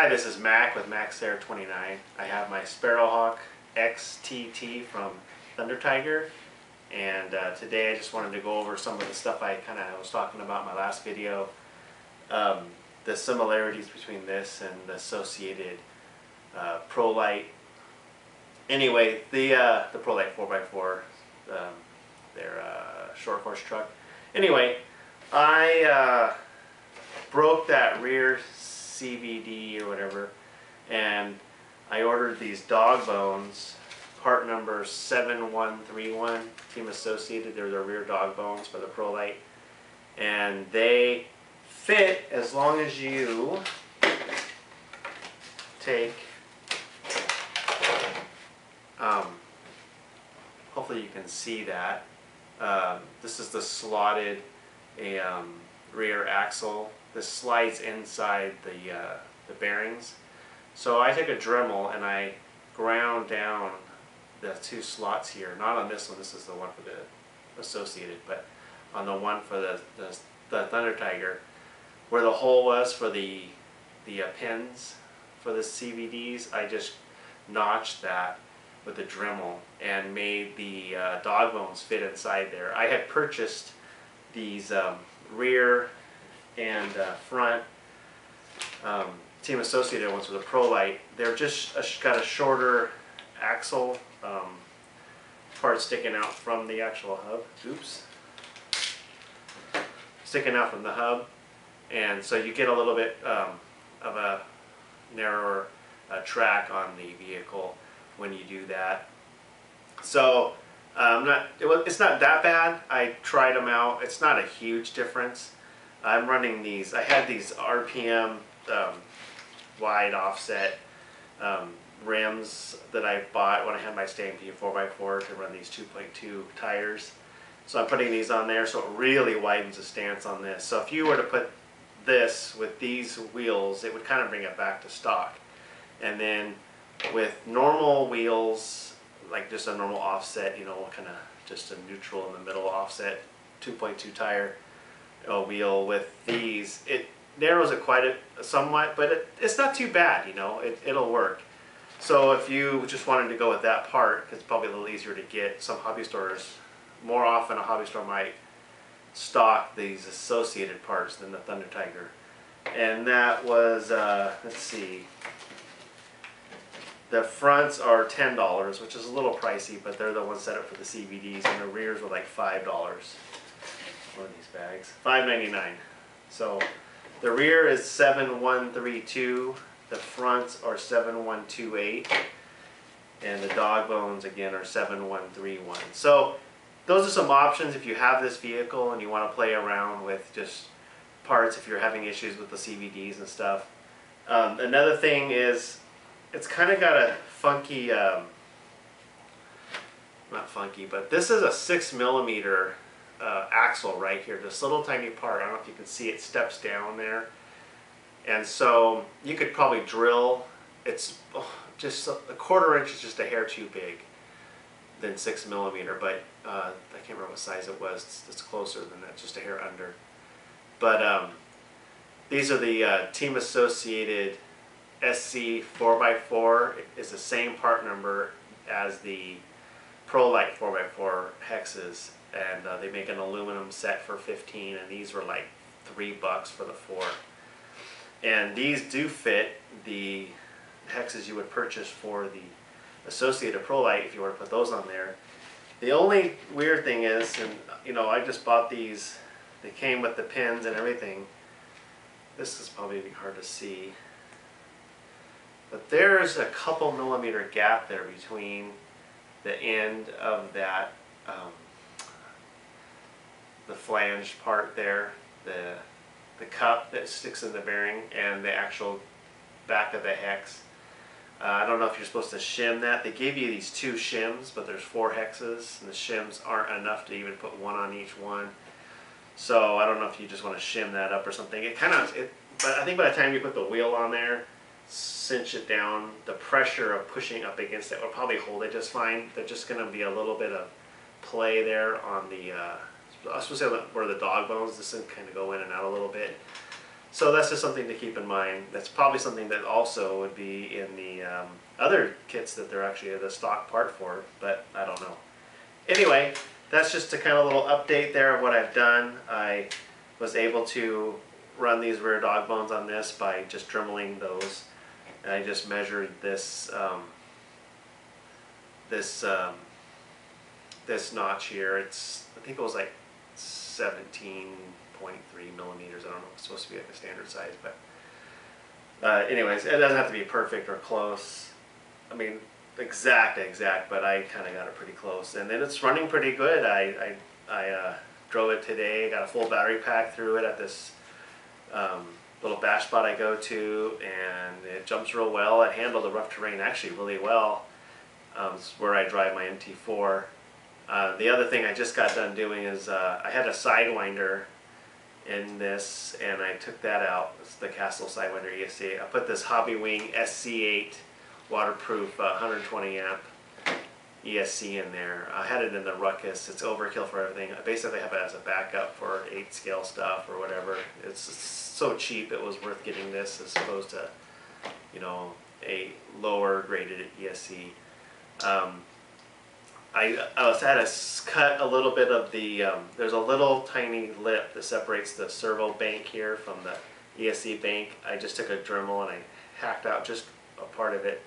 Hi, this is Mac with MacSair29. I have my Sparrowhawk XXT from Tiger, and today I just wanted to go over some of the stuff I was talking about in my last video. The similarities between this and the associated Prolite. Anyway, the Prolite 4x4, their short horse truck. Anyway, I broke that rear CVD or whatever, and I ordered these dogbones, part number 7131, Team Associated. They're the rear dogbones for the Prolite, and they fit as long as you take, hopefully you can see that. This is the slotted rear axle. This slides inside the bearings. So I took a Dremel and I ground down the two slots here. Not on this one, this is the one for the Associated, but on the one for the Tiger, where the hole was for the pins for the CVDs, I just notched that with a Dremel and made the dog bones fit inside there. I had purchased these rear and front Team Associated ones with a Prolite. They're just got a shorter axle part sticking out from the actual hub. Oops. Sticking out from the hub, and so you get a little bit of a narrower track on the vehicle when you do that. So it's not that bad. I tried them out. It's not a huge difference. I'm running these. I had these RPM wide offset rims that I bought when I had my Stampede 4x4 to run these 2.2 tires. So I'm putting these on there, so it really widens the stance on this. So if you were to put this with these wheels, it would kind of bring it back to stock. And then with normal wheels, like just a normal offset, you know, kind of just a neutral in the middle offset 2.2 tire wheel with these, it narrows it somewhat, but it's not too bad, you know, it'll work. So if you just wanted to go with that part, it's probably a little easier to get. Some hobby stores, more often a hobby store might stock these associated parts than the Tiger. And that was, let's see, the fronts are $10, which is a little pricey, but they're the ones set up for the CVDs, and the rears were like $5. One of these bags, $5.99. So the rear is 7132, the fronts are 7128, and the dog bones again are 7131. So those are some options if you have this vehicle and you want to play around with just parts if you're having issues with the CVDs and stuff. Another thing is, it's kind of got a funky, not funky, but this is a 6mm axle right here, this little tiny part. I don't know if you can see it steps down there, and so you could probably drill, it's just a 1/4 inch is just a hair too big than 6mm, but I can't remember what size it was. It's closer than that, just a hair under. But these are the Team Associated SC 4x4. Is the same part number as the Prolite 4x4 hexes, and they make an aluminum set for $15, and these were like $3 for the 4. And these do fit the hexes you would purchase for the Associated Prolite if you were to put those on there. The only weird thing is, and you know, I just bought these, they came with the pins and everything. This is probably hard to see, but there's a couple millimeter gap there between the end of that the flange part there, the cup that sticks in the bearing, and the actual back of the hex. I don't know if you're supposed to shim that. They gave you these 2 shims, but there's 4 hexes, and the shims aren't enough to even put one on each one. So I don't know if you just want to shim that up or something. But I think by the time you put the wheel on there, cinch it down, the pressure of pushing up against it will probably hold it just fine. There's just going to be a little bit of play there on the, I was supposed to say where the dog bones, this will kind of go in and out a little bit. So that's just something to keep in mind. That's probably something that also would be in the other kits that they're actually the stock part for, but I don't know. Anyway, that's just a kind of little update there of what I've done. I was able to run these rear dog bones on this by just dremeling those. And I just measured this this notch here. I think it was like 17.3 millimeters. I don't know, it's supposed to be like a standard size, but anyways, it doesn't have to be perfect or close. I mean, exact, but I kind of got it pretty close. And then it's running pretty good. I drove it today, got a full battery pack through it at this little bash spot I go to, and it jumps real well. It handled the rough terrain actually really well. It's where I drive my MT4. The other thing I just got done doing is I had a Sidewinder in this, and I took that out. It's the Castle Sidewinder ESC. I put this Hobbywing SC8 waterproof 120 amp ESC in there. I had it in the Ruckus. It's overkill for everything. I basically have it as a backup for 8 scale stuff or whatever. It's so cheap it was worth getting this as opposed to, you know, a lower graded ESC. I had to cut a little bit of the, there's a little tiny lip that separates the servo bank here from the ESC bank. I just took a Dremel and I hacked out just a part of it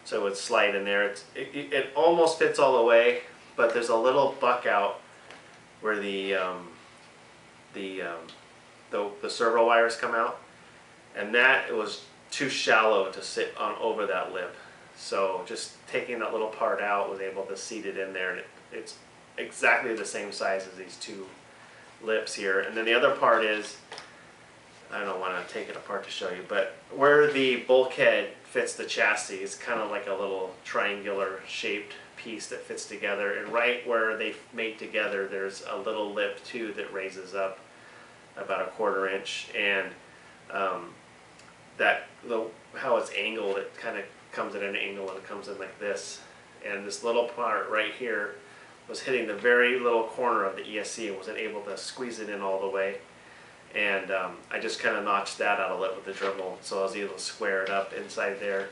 so it would slide in there. It almost fits all the way, but there's a little buck out where the servo wires come out, and that it was too shallow to sit on over that lip. So just taking that little part out was able to seat it in there, and it's exactly the same size as these two lips here. And then the other part is, I don't want to take it apart to show you, but where the bulkhead fits the chassis, it's kind of like a little triangular shaped piece that fits together, and right where they mate together there's a little lip too that raises up about 1/4 inch, and how it's angled, it kind of comes at an angle and it comes in like this, and this little part right here was hitting the very little corner of the ESC and wasn't able to squeeze it in all the way, and I just kind of notched that out of it with the Dremel, so I was able to square it up inside there.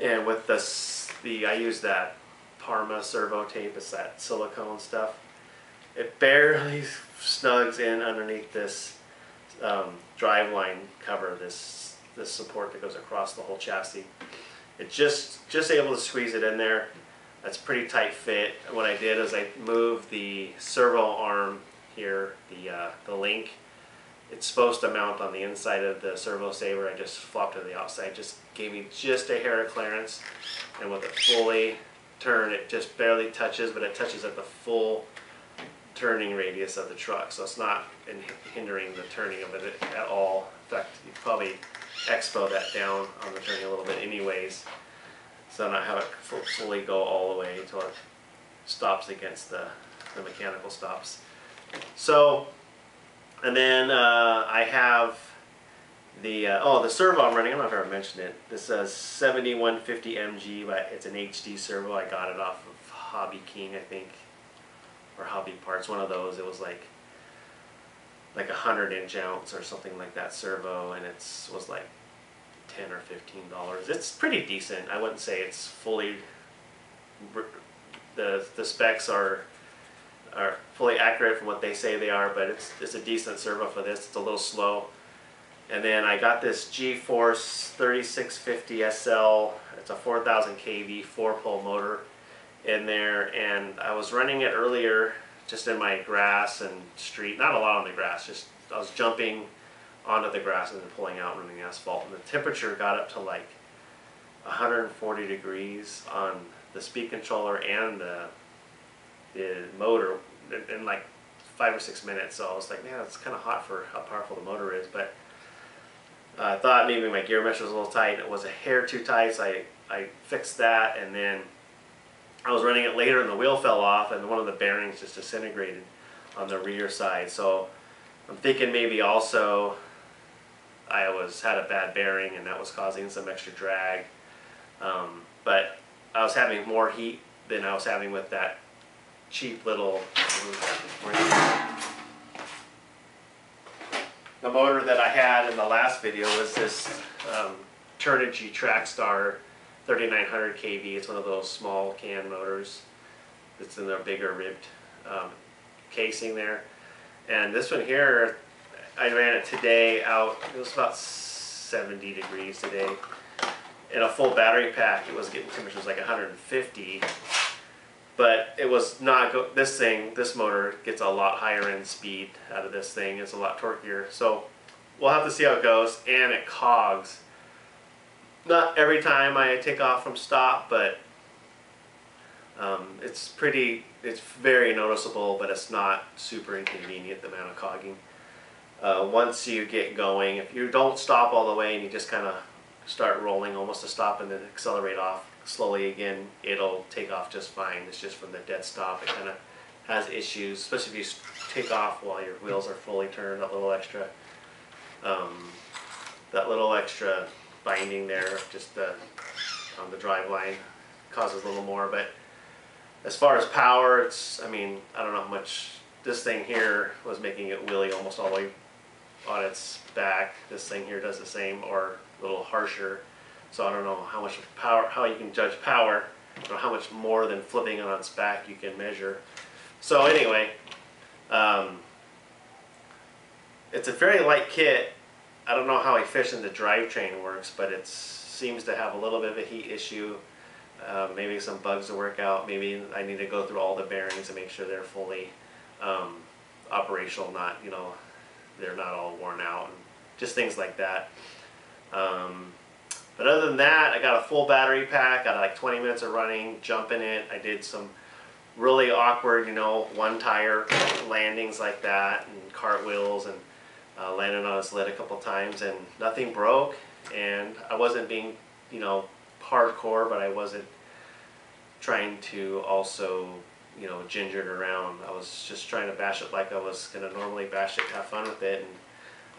And with I used that Parma servo tape, it's that silicone stuff. It barely snugs in underneath this driveline cover, this support that goes across the whole chassis. It just able to squeeze it in there. That's a pretty tight fit. And what I did is I moved the servo arm here, the link. It's supposed to mount on the inside of the servo saver. I just flopped to the outside. Just gave me just a hair of clearance, and with it fully turned, it just barely touches, but it touches at the full turning radius of the truck, so it's not hindering the turning of it at all. In fact, you probably expo that down on the turning a little bit anyways, so not have it fully go all the way until it stops against the mechanical stops. So, and then I have the servo I'm running. I don't know if I ever mentioned it. This is 7150 MG, but it's an HD servo. I got it off of Hobby King, I think, or Hobby Parts, one of those. It was like 100-inch ounce or something like that servo, and it was like $10 or $15. It's pretty decent. I wouldn't say it's fully, the specs are fully accurate from what they say they are, but it's a decent servo for this. It's a little slow. And then I got this G-Force 3650 SL. It's a 4000 kV 4-pole motor in there, and I was running it earlier just in my grass and street, not a lot on the grass, just I was jumping onto the grass and then pulling out and running asphalt, and the temperature got up to like 140 degrees on the speed controller and the motor in like 5 or 6 minutes. So I was like, man, it's kind of hot for how powerful the motor is, but I thought maybe my gear mesh was a little tight. It was a hair too tight, so I fixed that, and then I was running it later and the wheel fell off and one of the bearings just disintegrated on the rear side. So I'm thinking maybe also I had a bad bearing and that was causing some extra drag. But I was having more heat than I was having with that cheap little the motor that I had in the last video was this Turnigy Trackstar 3900 kV. It's one of those small can motors. It's in their bigger ribbed casing there. And this one here, I ran it today out. It was about 70 degrees today. In a full battery pack, it was getting temperatures like 150. But it was not this motor gets a lot higher end speed out of this thing. It's a lot torqueier. So we'll have to see how it goes. And it cogs. Not every time I take off from stop, but it's very noticeable, but it's not super inconvenient, the amount of cogging. Once you get going, if you don't stop all the way and you just kind of start rolling almost to stop and then accelerate off slowly again, it'll take off just fine. It's just from the dead stop, it kind of has issues, especially if you take off while your wheels are fully turned. That little extra binding there, just on the drive line, causes a little more. But as far as power, I don't know how much. This thing here was making it wheelie almost all the way on its back. This thing here does the same, or a little harsher. So I don't know how much power, how you can judge power, or how much more than flipping on its back you can measure. So anyway, it's a very light kit. I don't know how efficient the drivetrain works, but it seems to have a little bit of a heat issue. Maybe some bugs to work out. Maybe I need to go through all the bearings and make sure they're fully operational, they're not all worn out, and just things like that. But other than that, I got a full battery pack. Got like 20 minutes of running, jumping it. I did some really awkward, one tire landings like that, and cartwheels, and landed on its lid a couple times, and nothing broke. And I wasn't being, hardcore, but I wasn't trying to also, ginger it around. I was just trying to bash it like I was going to normally bash it, have fun with it.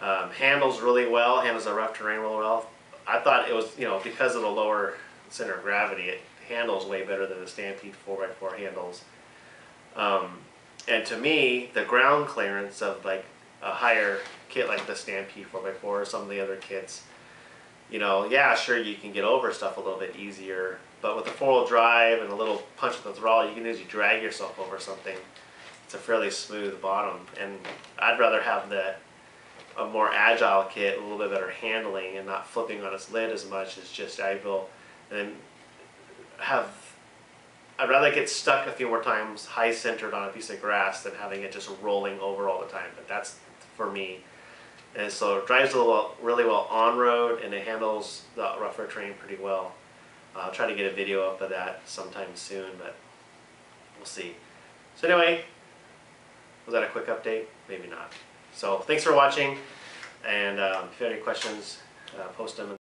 And handles really well, handles the rough terrain really well. I thought it was, because of the lower center of gravity, it handles way better than the Stampede 4x4 handles. And to me, the ground clearance of like a higher kit like the Stampede 4x4 or some of the other kits, yeah, sure, you can get over stuff a little bit easier, but with the four-wheel drive and a little punch with the throttle, you can usually drag yourself over something. It's a fairly smooth bottom, and I'd rather have a more agile kit, a little bit better handling, and not flipping on its lid as much as just I'd rather get stuck a few more times high centered on a piece of grass than having it just rolling over all the time. But that's for me. And so it drives really well on road, and it handles the rougher terrain pretty well. I'll try to get a video up of that sometime soon, but we'll see. So anyway, was that a quick update? Maybe not. So thanks for watching, and if you have any questions, post them.